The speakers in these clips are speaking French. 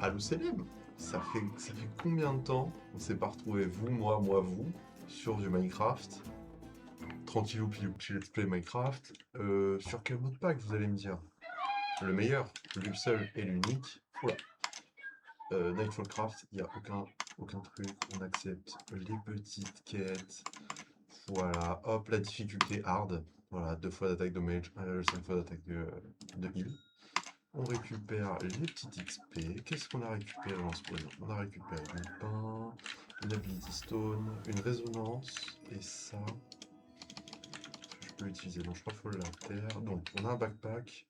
Allô Célèbre, ça fait combien de temps on s'est pas retrouvé, vous, moi, vous, sur du Minecraft? Tranquillou pilou, petit let's play Minecraft. Sur quel mode pack vous allez me dire? Le meilleur, le seul et l'unique. Oula. Nightfallcraft, il n'y a aucun truc, on accepte les petites quêtes. Voilà, hop, la difficulté hard. Voilà, 2 fois d'attaque de mage, 5 fois d'attaque de heal. On récupère les petites XP. Qu'est-ce qu'on a récupéré en ce moment? On a récupéré du pain, une ability stone, une résonance, et ça, je peux l'utiliser. Donc je crois qu'il faut la terre. Donc on a un backpack,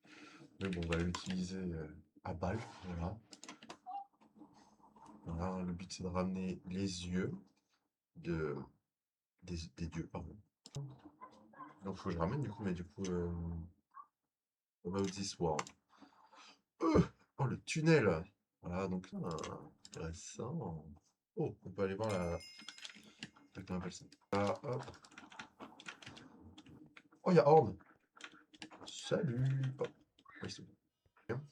mais bon, on va l'utiliser à balle. Voilà. Voilà, le but c'est de ramener les yeux de, des dieux, pardon. Donc faut que je ramène du coup, mais du coup, about this world. Oh, le tunnel! Voilà, donc intéressant. Oh, on peut aller voir la. Comment on appelle ça? Là, hop. Oh, il y a Horn! Salut! Oh, ouais, c'est bon. Bien.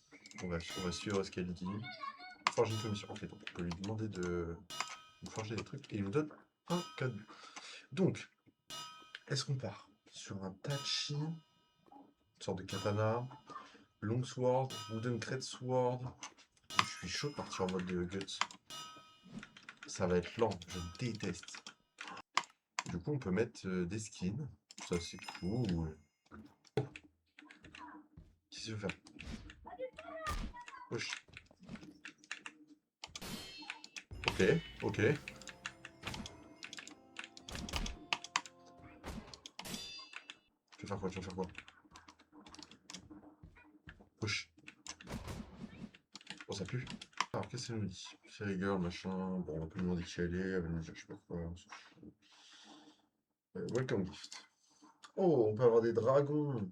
On va suivre ce qu'elle dit. Forger une commission. Ok, donc on peut lui demander de nous forger des trucs et il nous donne un cadeau. Donc, est-ce qu'on part sur un Tachi, une sorte de katana, longsword, wooden greatsword? Je suis chaud de partir en mode de guts. Ça va être lent, je déteste. Du coup, on peut mettre des skins. Ça, c'est cool. Qu'est-ce que je veux faire? Wesh. Ok, ok. Tu veux faire quoi? Tu veux faire quoi? Wesh. Oh, ça pue. Alors, qu'est-ce qu'elle nous dit? Fairy girl, machin. Bon, on peut lui demander qui elle est. Elle va nous dire, je sais pas quoi. On s'en fout. Welcome gift. Oh, on peut avoir des dragons.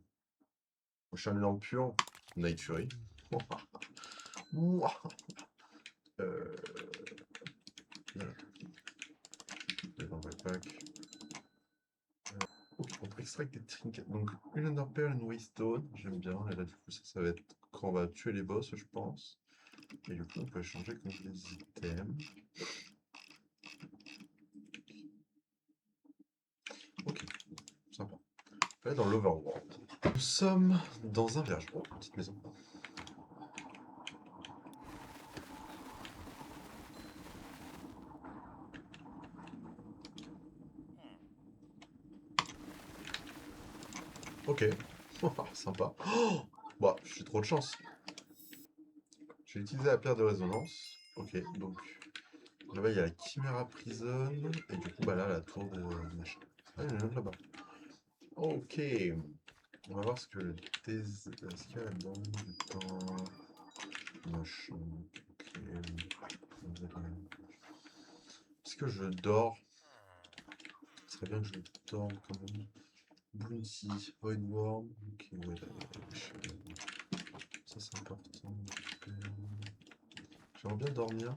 Prochain élan puant. Night Fury. Ouah. Euh, voilà. Dans le backpack. Ok, on peut extraire des trinkets. Donc, une Ender Pearl, une Waystone. J'aime bien. Et là, du coup, ça va être quand on va tuer les boss, je pense. Et du coup, on peut échanger contre les items. Ok, sympa. Là, dans l'Overworld. Nous sommes dans un village. Oh, petite maison. Ok. Sympa. Oh, bah, j'ai trop de chance. J'ai utilisé la pierre de résonance. Ok, donc là-bas il y a la Chimera Prison. Et du coup, bah là, la tour de machin. Ah, il y en a une autre là-bas. Ok. On va voir ce que le ce qu'il y a là-dedans. Du temps. Machin. Ok. Est-ce que je dors? Ce serait bien que je dorme quand même. Bounty, Void Worm. Ok, ouais, ça c'est important. J'aimerais bien dormir.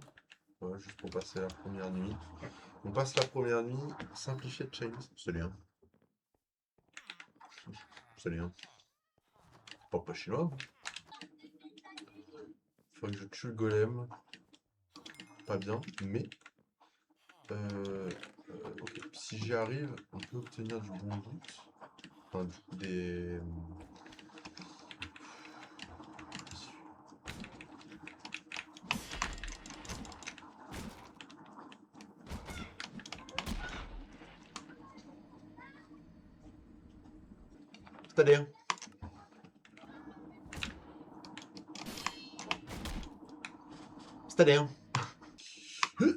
Ouais, juste pour passer la première nuit. On passe la première nuit. Simplifié Chinese. Salut, hein. Salut, hein. Pas chinois. Faudrait que je tue le golem. Pas bien, mais. Euh, ok. Si j'y arrive, on peut obtenir du bon loot. Enfin, du coup, des. C'est-à-dire. C'est-à-dire. Ok.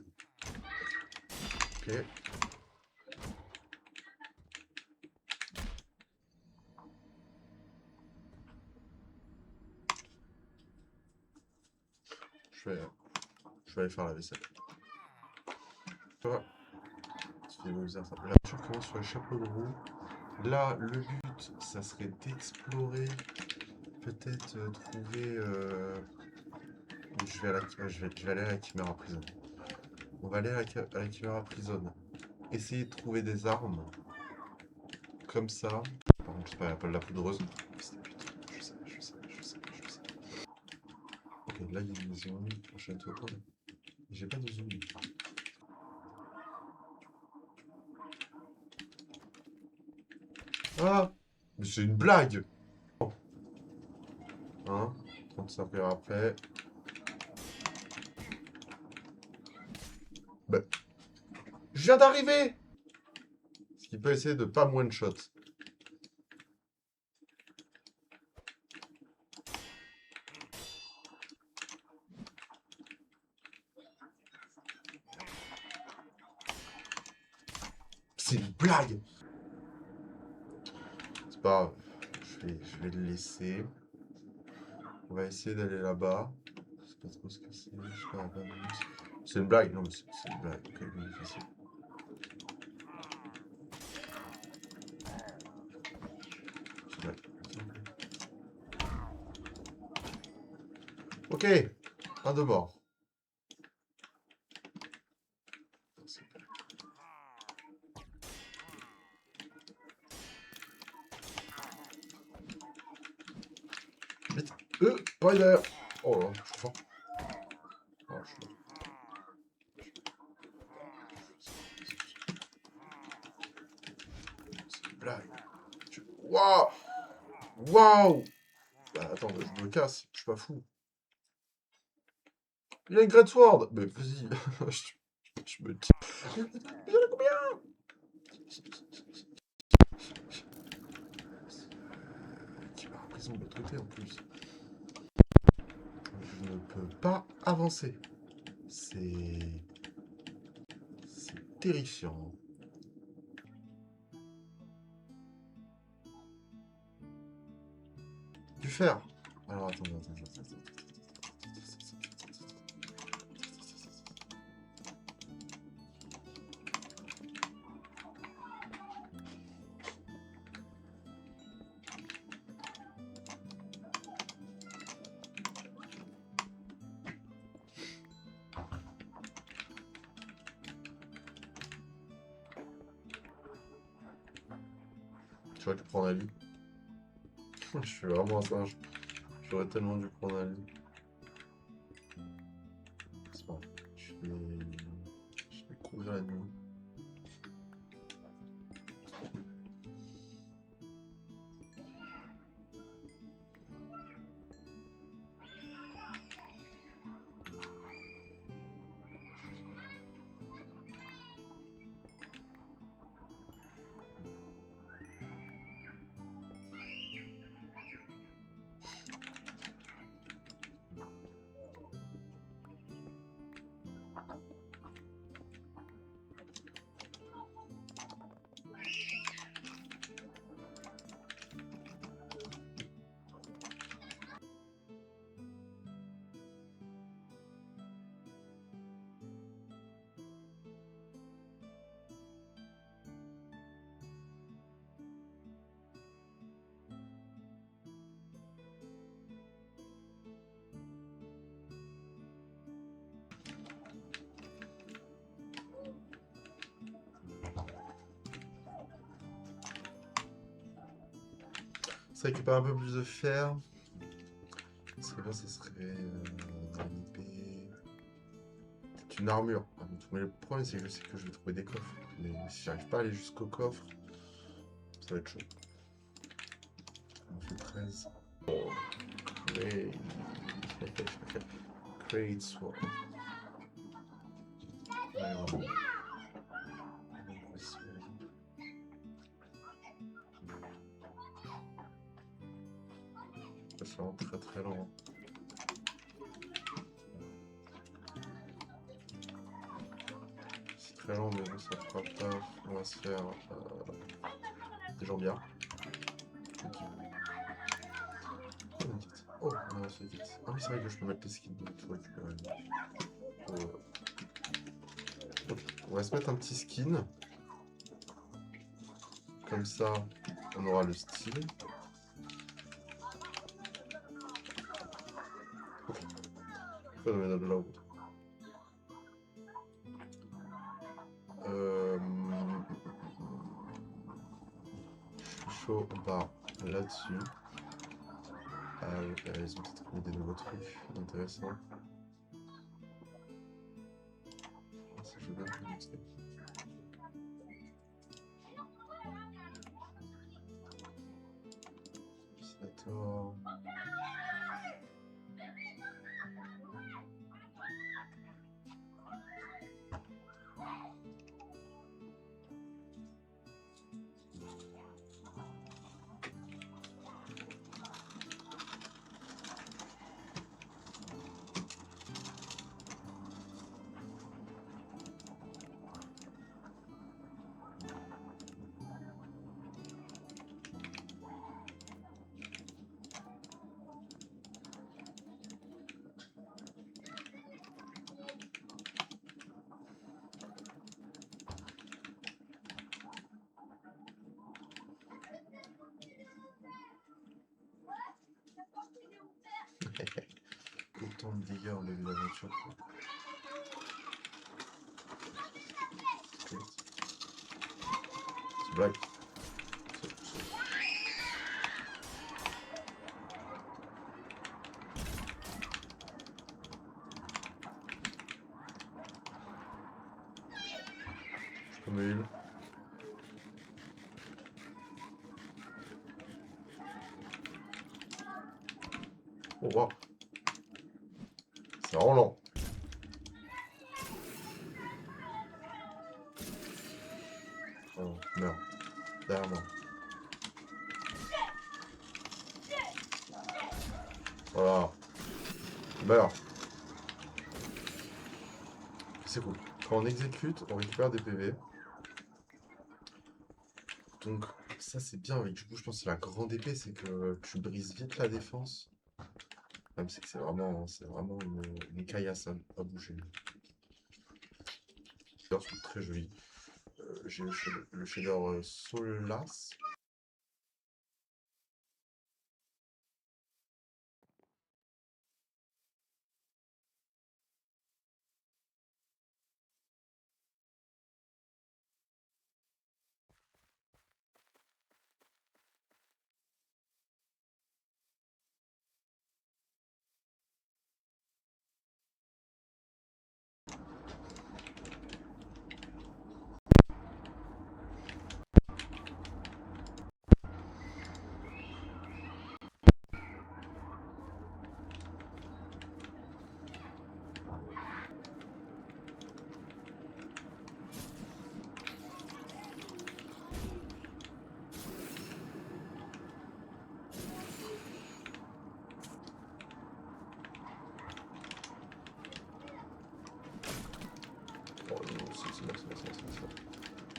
Je vais, je vais aller faire la vaisselle. Ça va. C'est bizarre, ça. La voiture commence sur les chapeaux de roue. Là, le but, ça serait d'explorer. Peut-être trouver. Je vais, je vais aller à la Chimera Prison. On va aller à la Chimera Prison. Essayer de trouver des armes. Comme ça. Par contre, je sais pas, il n'y a pas de la poudreuse. Putain, je sais. Ok. là, il y a une maison. Château. Oh, j'ai pas de zoom. Ah! Mais c'est une blague! Hein? 35 heures après. Bah. Je viens d'arriver! Ce qui peut essayer de pas me one-shot. C'est une blague! C'est pas grave. Je vais le laisser. On va essayer d'aller là-bas. Je sais pas trop ce que c'est. Je sais pas. C'est une blague? Non, mais c'est une blague. Ok, oui, facile. C'est une blague. Ok! Un de mort. Vite! Pas derrière! Oh là, je suis fort. Oh, je suis mort. C'est une blague. Waouh! Waouh! Bah attends, je me casse, je suis pas fou. Il a une Great Sword! Mais vas-y, je me tire. Il y en a combien? Qui va en prison de l'autre côté en plus. Je ne peux pas avancer. C'est terrifiant. Du fer. Alors attends. Tu vois, tu prends un lit. Je suis vraiment un singe. J'aurais tellement dû prendre un lit. C'est pas grave. Je vais couvrir la nuit. Ça récupère un peu plus de fer. Ce serait bien, ça serait une épée. Peut-être une armure. Mais le problème, c'est que je sais que je vais trouver des coffres. Mais si j'arrive pas à aller jusqu'au coffre, ça va être chaud. On fait 13. Oh, great. Great sword. Alors, c'est vraiment très très lent. C'est très lent, mais bon, ça fera pas. On va se faire des jambières. Okay. Oh, non, c'est vite. Ah oui, c'est vrai que je peux mettre les skins de tout récupérer. Ok, on va se mettre un petit skin. Comme ça, on aura le style. Ok. Pourquoi on met de là-haut? Je suis chaud, on part là-dessus. ils ont peut-être mis des nouveaux trucs intéressants. Ça, je veux bien le montrer. Dessinator. Autant de dégâts en début d'aventure. C'est une blague. Comme une. Oh wow. C'est vraiment lent. Oh, meurs. Derrière moi. Voilà. Meurs. C'est cool. Quand on exécute, on récupère des PV. Donc ça c'est bien avec du coup je pense que c'est la grande épée, c'est que tu brises vite la défense. Même c'est que c'est vraiment une caillasse à bouger. Les shaders sont très jolis. J'ai le shader Solas. Oh non, c'est bon, c'est bon, c'est bon, c'est bon, c'est bon.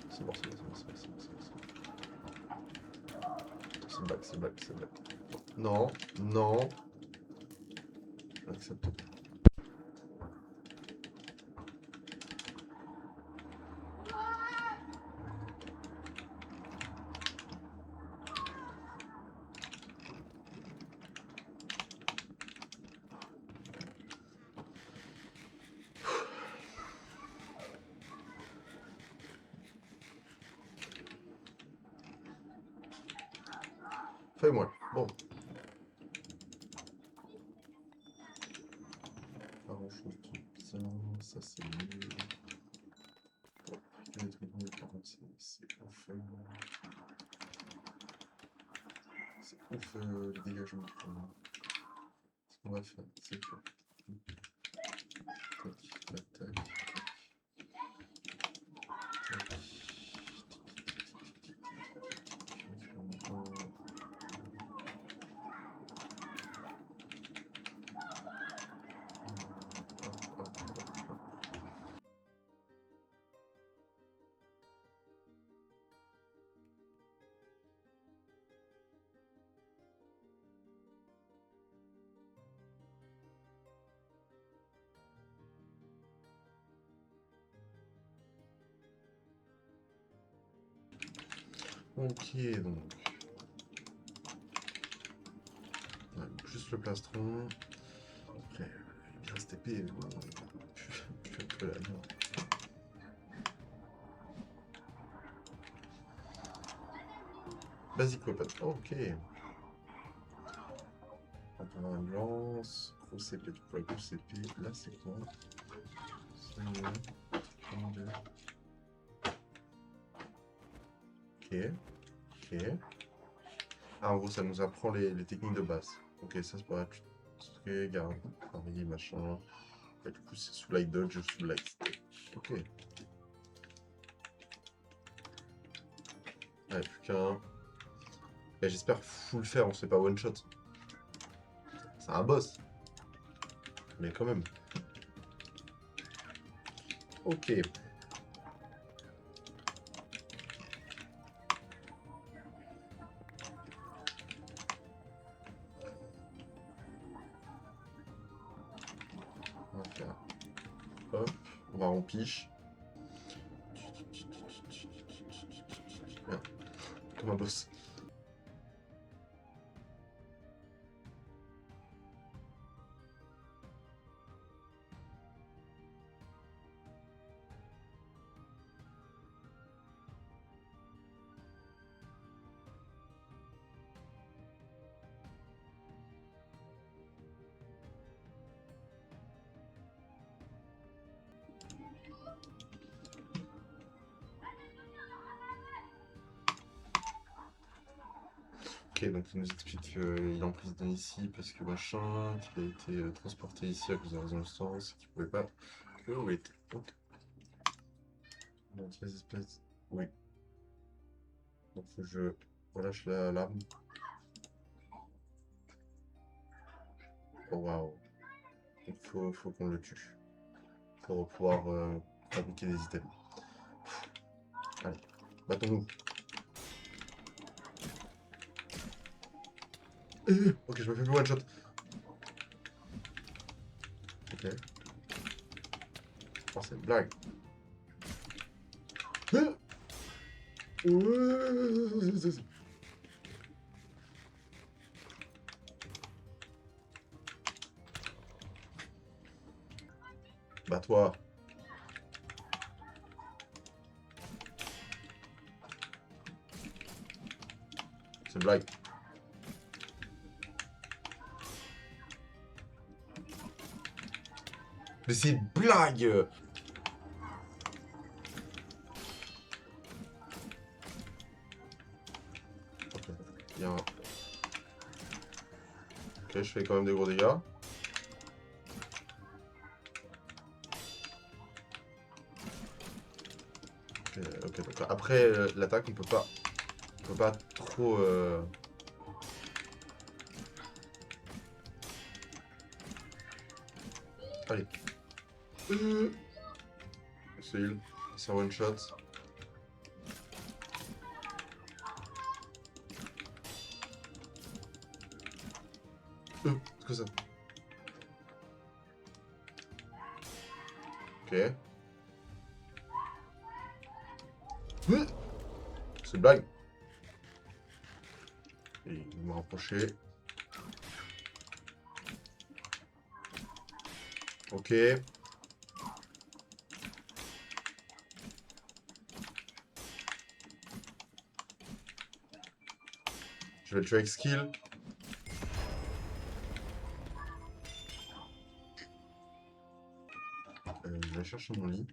C'est bon, c'est bon, c'est bon, c'est bon, c'est bon, c'est une blague, c'est une blague, c'est une blague. Non, non. Accepte pas. Fais-moi. Bon. Pas grand chose de bien, ça c'est nul. Bon, les trucs nuls par contre c'est ouf. C'est ouf le dégagement. Ce qu'on va faire, c'est que. Tac, tac, tac. Ok, donc. Ouais, juste le plastron. Après, il reste épée. Plus un peu la merde. Basic weapon. Ok. Un lance, grosse épée. Du coup, la grosse épée, là, c'est quoi? C'est ok, ok. Ah, en gros, ça nous apprend les techniques de base. Ok, ça, c'est pas très garde. Paris, machin. Et du coup, c'est sous light dodge, sous light step. Ok. Allez, plus qu'un. Et j'espère full faire, on se fait pas one shot. C'est un boss. Mais quand même. Ok. On va faire. Hop. On va rempiche. Comme un boss. Ok, donc il nous explique qu'il est emprisonné ici parce que machin, qu'il a été transporté ici à cause de la résistance, qu'il pouvait pas. Que où était. Ok. Dans les espèces. Oui. Donc faut que je relâche l'arme. Oh waouh. Il faut qu'on le tue. Pour pouvoir fabriquer des items. Allez, battons-nous. Ok, je me fais plus one shot. Ok. Oh, c'est une blague. Bah toi. C'est une blague. Mais c'est une blague. Ok, il y a un... Ok, je fais quand même des gros dégâts. Ok, donc après l'attaque, on peut pas trop. Allez. C'est heal. C'est un one shot. C'est que ça. Ok. C'est une blague. Et il me rapprocher. Ok. Je vais le tuer avec skill. Je vais chercher mon lit.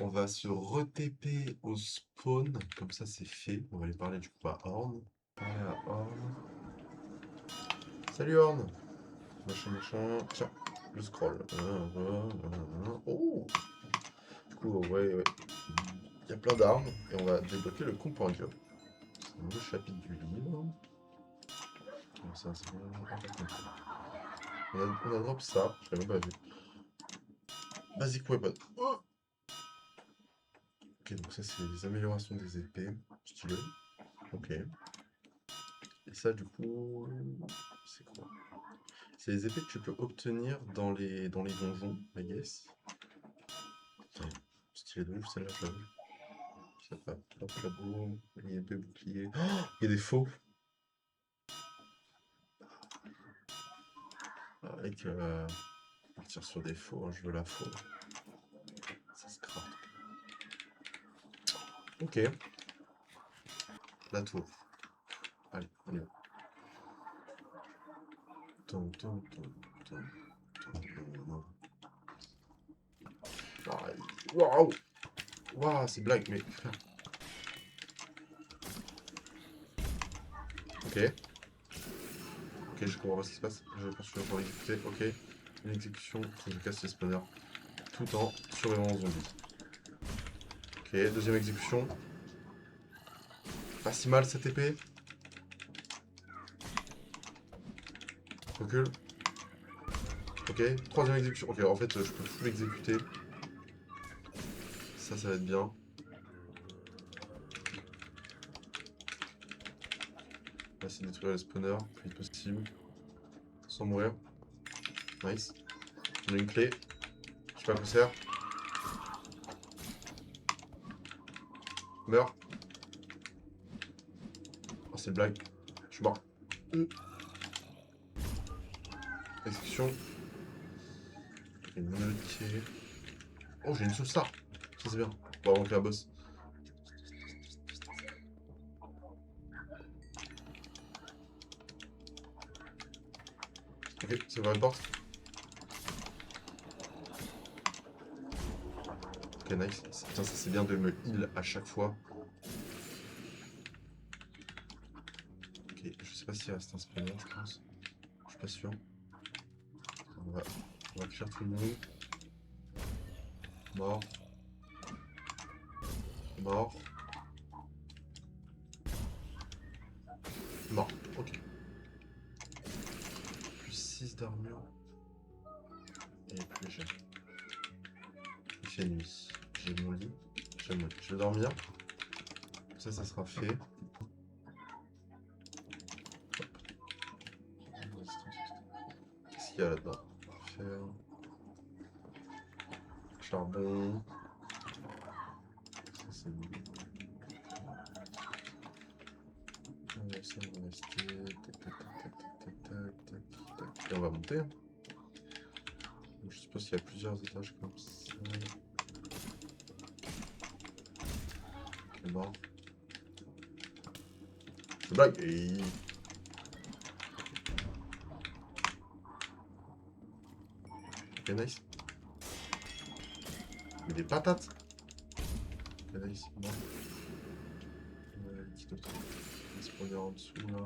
On va se re-TP au spawn. Comme ça, c'est fait. On va aller parler du coup à Horn. Parler à Horn. Salut Horn. Machin, machin. Tiens, le scroll. Oh. Du coup, ouais. Il y a plein d'armes. Et on va débloquer le compendium. C'est un nouveau chapitre du livre. Comme ça, c'est vraiment important. On a drop ça. Je l'ai même pas vu. Basic weapon. Oh. Ok, donc ça, c'est les améliorations des épées. Stylé. Ok. Et ça, du coup, c'est quoi? C'est les épées que tu peux obtenir dans les donjons, I guess. Putain, stylé de ouf, celle-là, je l'avoue. Ça va, hop là, boum, les épées boucliers. Oh, il y a des faux. Avec, partir sur des faux, hein, je veux la faux. Ça se craft. Ok. La tour. Allez, on y va. Waouh! Waouh, c'est blague, mais frère. Ok. Ok, je comprends pas ce qui se passe. Je pense que je vais pouvoir exécuter. Ok. Une exécution, faut que je casse les spawners. Tout en survivant aux zombies. Ok, deuxième exécution. Pas si mal cette épée. Recule. Ok, troisième exécution. Ok, en fait, je peux full exécuter. Ça va être bien. On va essayer de détruire les spawners le plus vite possible. Sans mourir. Nice. On a une clé. Je sais pas à quoi ça sert. Meurs. Oh, c'est une blague. Je suis mort. Exécution. Ok, une monolithe. Oh, j'ai une sous-star. Ça, c'est bien. Bon, avant que la boss. Ok, c'est ouvert une porte. Ok, nice. Putain, ça c'est bien de me heal à chaque fois. Ok, je sais pas s'il reste un spawner, je pense. Je suis pas sûr. On va clear tout le monde. Mort. Mort. Mort. Ok. Plus 6 d'armure. Et plus léger. Il fait nuit. J'ai mon lit. J'ai mon lit. Je vais dormir. Ça sera fait. Qu'est-ce qu'il y a là-dedans? Fer. Charbon. Ça c'est bon. Ça va rester. Tac, tac, tac, tac, tac, tac, tac. Et on va monter. Je suppose qu'il y a plusieurs étages comme ça. Ok, mort. C'est blague. Et... Ok, nice. Mais des patates. Ok, nice. Mort. Qui d'autre? Il spawner en dessous là.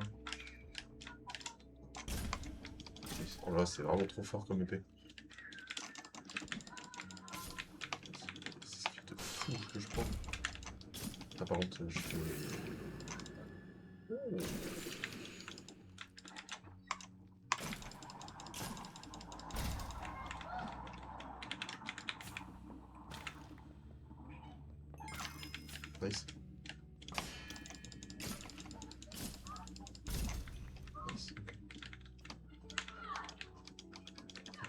Oh là, c'est vraiment trop fort comme épée. C'est ce qui de fou que je prends. Ah, par contre, je fais. Nice. Nice.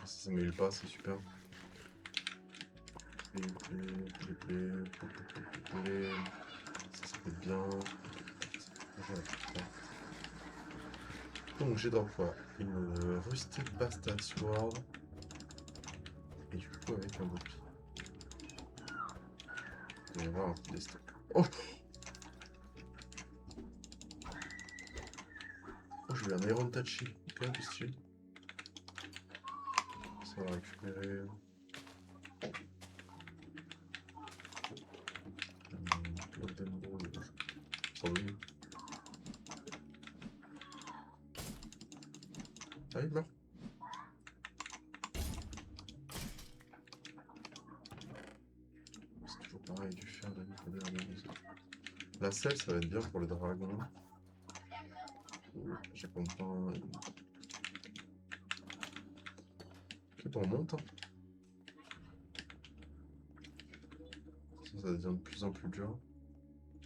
Ça m'aide pas, c'est super. Ça peut être bien. Donc j'ai droit quoi? Une Rusted Bastard Sword. Et du coup avec un bouclier. Il va y avoir un coup d'estoc. Oh! Oh, j'ai eu un Iron Tachi. Ok, un peu stylé. Ça va récupérer. Golden Ball. Sans doute. Ah, il meurt. C'est toujours pareil, du fer, de la maison. La selle, ça va être bien pour les dragons. J'ai pas besoin. Ok, on monte. Ça devient de plus en plus dur.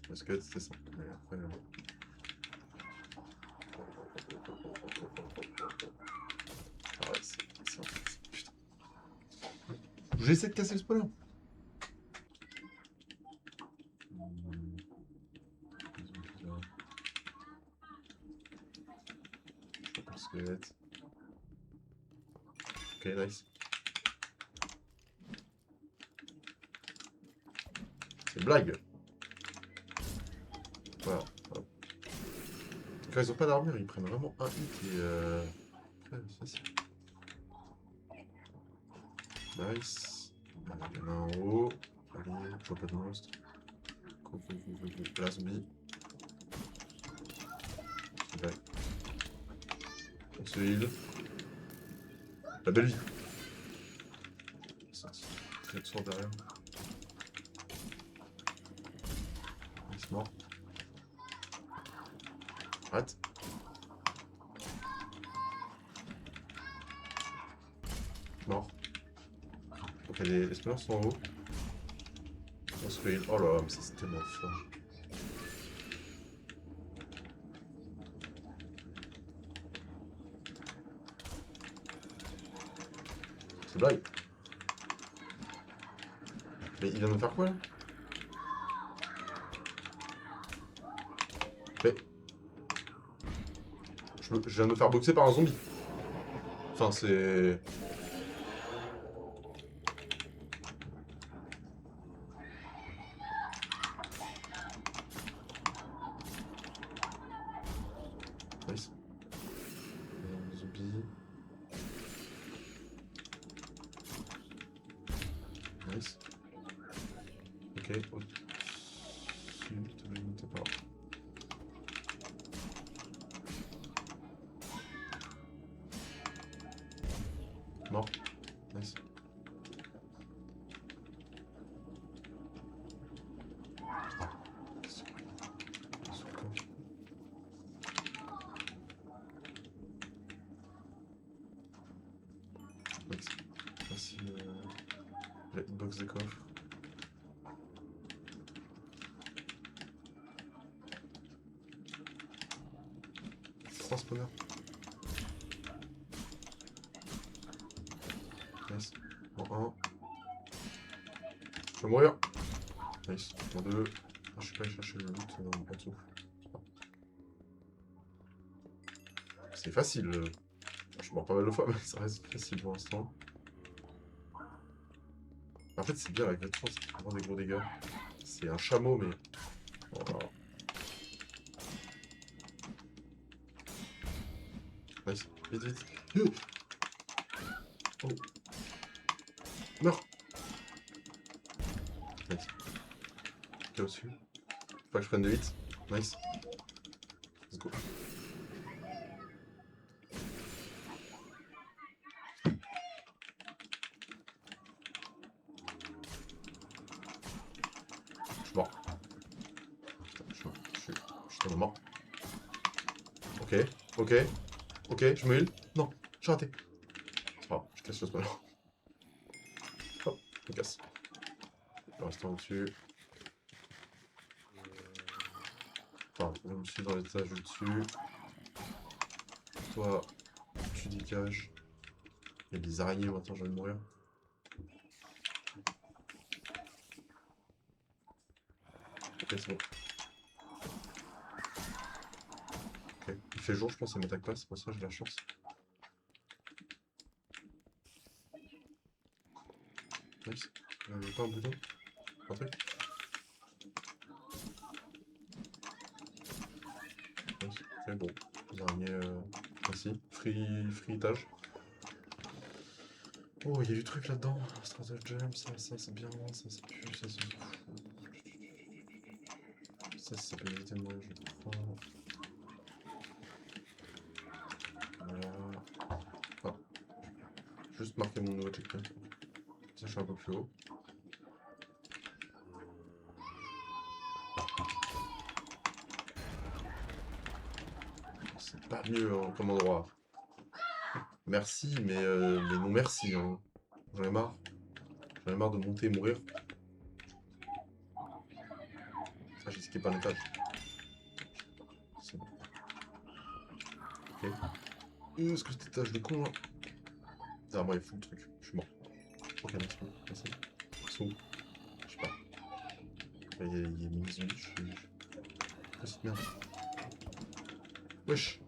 Parce que c'était ça. Mais après. Ah ouais, c'est. Putain. J'essaie de casser le spoiler. Squelette. Ok, nice. C'est une blague. Voilà. Quand ils ont pas d'armure, ils prennent vraiment un hit et c'est facile. Nice. Il y en a un en haut. Allez, je vois pas de monstre. Go. Là, zombie. Ouais. On se heal. La belle vie. Sorti. Très de sort derrière. Il est mort. Arrête. Mort. Ok, les spawners sont en haut. On se heal. Oh là, mais ça c'est tellement fort. C'est blague. Mais il vient de me faire quoi là? Mais. Je viens de me faire boxer par un zombie. Enfin, c'est. Nice. Zombie. Nice. Ok. Au-dessus, t'es pas là. Mort. Nice. Nice. Voici la hitbox des coffres. Trois spawners. Nice. En un. Je vais mourir. Nice. En deux. Ah, je suis pas allé chercher le loot en dessous. C'est facile. Je meurs pas mal de fois, mais ça reste facile pour l'instant. En fait, c'est bien avec votre chance, c'est vraiment des gros dégâts. C'est un chameau, mais. Voilà. Nice. Vite, vite. Oh. Meurs. Nice. Ok, au-dessus. Faut pas que je prenne de hit. Nice. Let's go. Je suis mort. Putain, je suis tellement mort. Ok, ok, ok, je me heal. Non, j'ai raté. C'est pas grave, je casse le spawner. Hop, je casse. Le restant au-dessus. Enfin, je me suis dans l'étage du dessus. Toi, tu dégages. Il y a des araignées maintenant, je vais mourir. Ok, c'est bon. Ok, il fait jour, je pense, ça m'attaque pas, c'est pour ça que j'ai la chance. Nice. Pas un bouton? Un truc? Nice. Ok, bon. Les araignées, merci. Free étage. Oh, il y a du truc là-dedans. Stratagem, ça c'est bien, ça pue, ça c'est. Ça peut éviter de mourir, je crois. Voilà. Ah, juste marquer mon nouveau checkpoint. Ça, je suis un peu plus haut. C'est pas mieux hein, comme endroit. Merci, mais non merci. Hein. J'en ai marre. J'en ai marre de monter et mourir. Ah, j'ai skippé un étage. C'est bon. Ok. Est-ce que cet étage de con là? Ah, moi, il faut le truc. Je suis mort. Ok, merci. Merci. Ils sont où? Je sais pas. Il y a une zombies. Je suis. Oh, cette merde. Wesh.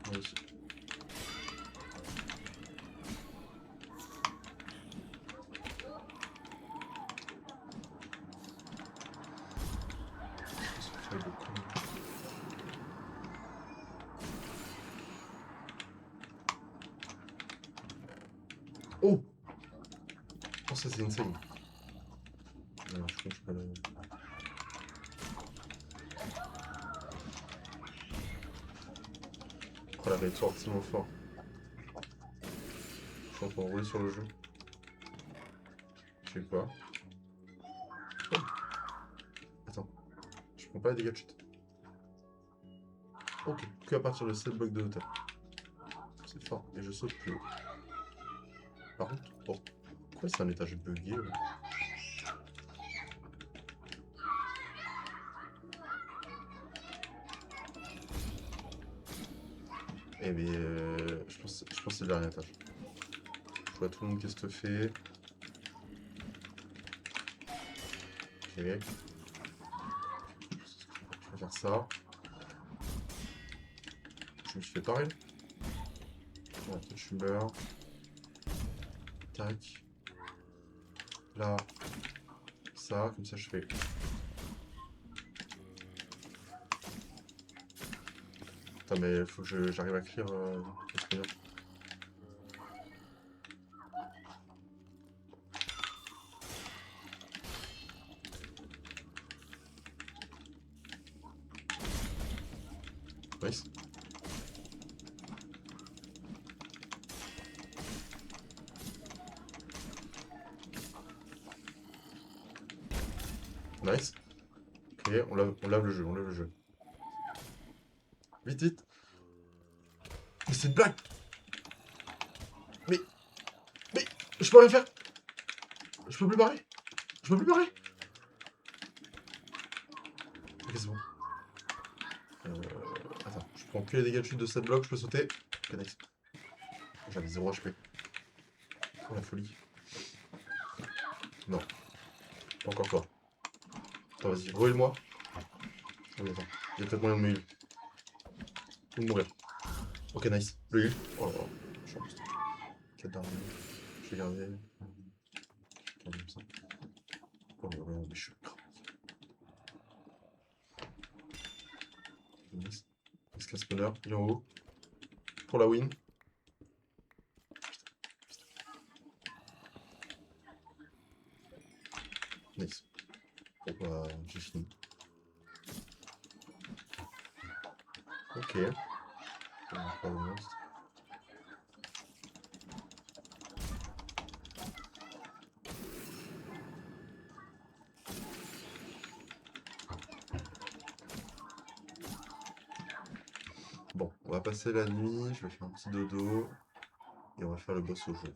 Moi aussi. Oh! Oh, ça c'est insane. Alors, je crois que je peux le... Oh, la réaction est tellement fort. Je suis en train de rouler sur le jeu. Je sais pas. Oh. Attends. Je prends pas les dégâts de chute. Ok. Que à partir de 7 blocs de hauteur. C'est fort. Et je saute plus haut. Par contre, oh. Pourquoi c'est un étage bugué là? Eh mais je pense que c'est le dernier étage. Je vois tout le monde qu'est-ce que fait. Ok. Je vais faire ça. Je me suis fait pareil. Bon, après je meurs. Tac. Là. Ça, comme ça je fais. Putain mais faut que j'arrive à clear l'espagnol. Nice. Nice. Ok, on lave le jeu, on lave le jeu. Vite, vite. Mais c'est une blague. Mais, je peux rien faire. Je peux plus barrer. Je peux plus barrer. Ok, c'est bon. Attends, je prends plus les dégâts de chute de cette bloc, je peux sauter. Ok, nice. J'avais 0 HP. Oh la folie. Non. Pas encore toi. Attends, vas-y, brûle-moi. Oh, attends. Il y a peut-être moyen de me heal. Ou de mourir. Ok, nice. Le heal. Oh là là. Chance. 4 d'armes. Je vais garder. Comme ça. Oh là là, mais je suis grave. Nice. Escape spawner, bien en haut. Pour la win. Nice. Bon bah, j'ai fini. Ok. On va faire le monstre. Bon, on va passer la nuit, je vais faire un petit dodo et on va faire le boss au jeu.